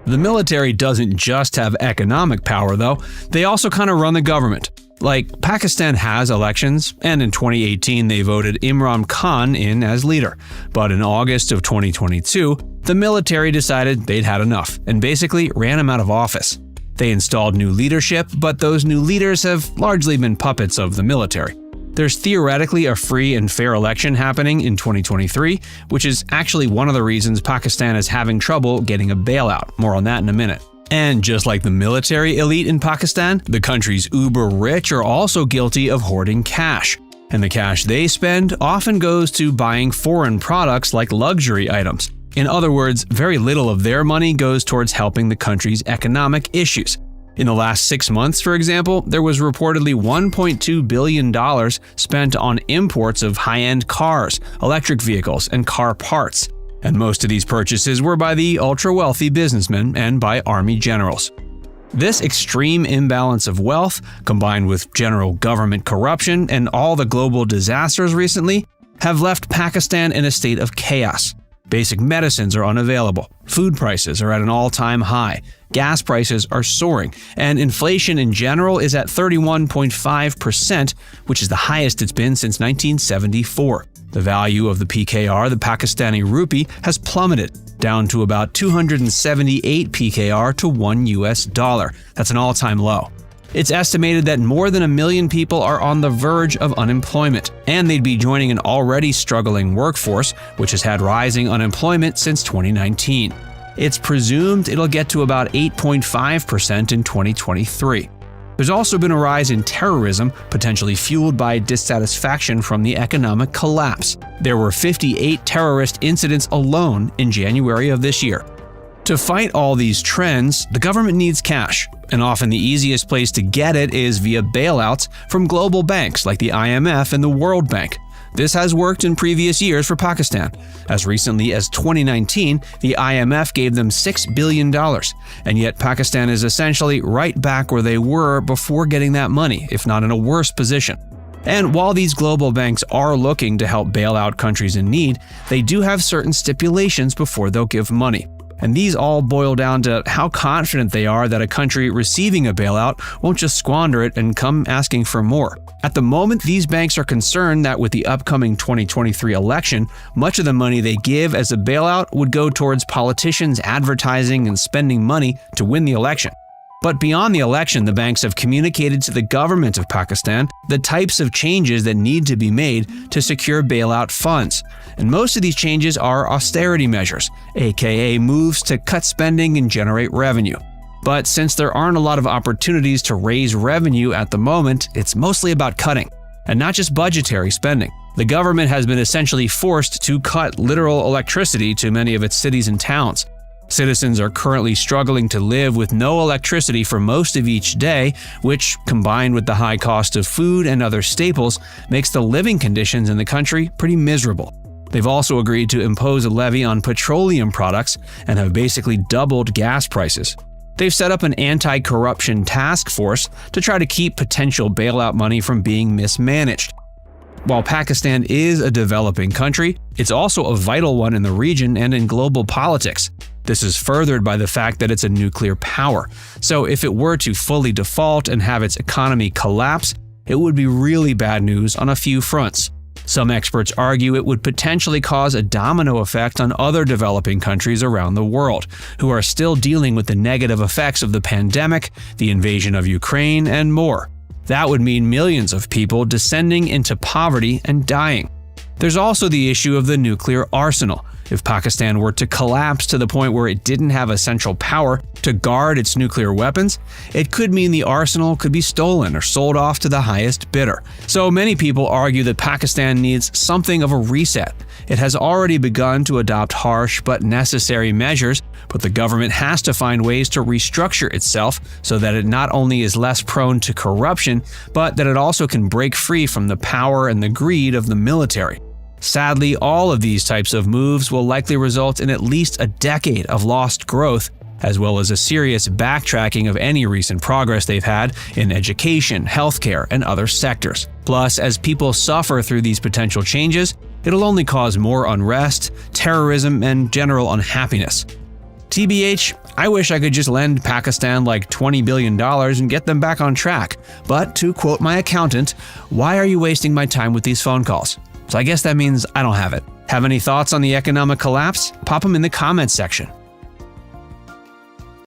The military doesn't just have economic power, though. They also kind of run the government. Like, Pakistan has elections, and in 2018 they voted Imran Khan in as leader. But in August of 2022, the military decided they'd had enough and basically ran him out of office. They installed new leadership, but those new leaders have largely been puppets of the military. There's theoretically a free and fair election happening in 2023, which is actually one of the reasons Pakistan is having trouble getting a bailout. More on that in a minute. And just like the military elite in Pakistan, the country's uber-rich are also guilty of hoarding cash. And the cash they spend often goes to buying foreign products like luxury items. In other words, very little of their money goes towards helping the country's economic issues. In the last 6 months, for example, there was reportedly $1.2 billion spent on imports of high-end cars, electric vehicles, and car parts. And most of these purchases were by the ultra-wealthy businessmen and by army generals. This extreme imbalance of wealth, combined with general government corruption and all the global disasters recently, have left Pakistan in a state of chaos. Basic medicines are unavailable, food prices are at an all-time high, gas prices are soaring, and inflation in general is at 31.5%, which is the highest it's been since 1974. The value of the PKR, the Pakistani rupee, has plummeted down to about 278 PKR to $1. That's an all-time low. It's estimated that more than 1 million people are on the verge of unemployment, and they'd be joining an already struggling workforce, which has had rising unemployment since 2019. It's presumed it'll get to about 8.5% in 2023. There's also been a rise in terrorism, potentially fueled by dissatisfaction from the economic collapse. There were 58 terrorist incidents alone in January of this year. To fight all these trends, the government needs cash, and often the easiest place to get it is via bailouts from global banks like the IMF and the World Bank. This has worked in previous years for Pakistan. As recently as 2019, the IMF gave them $6 billion, and yet Pakistan is essentially right back where they were before getting that money, if not in a worse position. And while these global banks are looking to help bail out countries in need, they do have certain stipulations before they'll give money. And these all boil down to how confident they are that a country receiving a bailout won't just squander it and come asking for more. At the moment, these banks are concerned that with the upcoming 2023 election, much of the money they give as a bailout would go towards politicians advertising and spending money to win the election. But beyond the election, the banks have communicated to the government of Pakistan the types of changes that need to be made to secure bailout funds. And most of these changes are austerity measures, aka moves to cut spending and generate revenue. But since there aren't a lot of opportunities to raise revenue at the moment, it's mostly about cutting, and not just budgetary spending. The government has been essentially forced to cut literal electricity to many of its cities and towns. Citizens are currently struggling to live with no electricity for most of each day, which, combined with the high cost of food and other staples, makes the living conditions in the country pretty miserable. They've also agreed to impose a levy on petroleum products and have basically doubled gas prices. They've set up an anti-corruption task force to try to keep potential bailout money from being mismanaged. While Pakistan is a developing country, it's also a vital one in the region and in global politics. This is furthered by the fact that it's a nuclear power. So if it were to fully default and have its economy collapse, it would be really bad news on a few fronts. Some experts argue it would potentially cause a domino effect on other developing countries around the world, who are still dealing with the negative effects of the pandemic, the invasion of Ukraine, and more. That would mean millions of people descending into poverty and dying. There's also the issue of the nuclear arsenal. If Pakistan were to collapse to the point where it didn't have a central power to guard its nuclear weapons, it could mean the arsenal could be stolen or sold off to the highest bidder. So many people argue that Pakistan needs something of a reset. It has already begun to adopt harsh but necessary measures, but the government has to find ways to restructure itself so that it not only is less prone to corruption, but that it also can break free from the power and the greed of the military. Sadly, all of these types of moves will likely result in at least a decade of lost growth, as well as a serious backtracking of any recent progress they've had in education, healthcare, and other sectors. Plus, as people suffer through these potential changes, it'll only cause more unrest, terrorism, and general unhappiness. TBH, I wish I could just lend Pakistan like $20 billion and get them back on track. But to quote my accountant, why are you wasting my time with these phone calls? So I guess that means I don't have it. Have any thoughts on the economic collapse? Pop them in the comments section.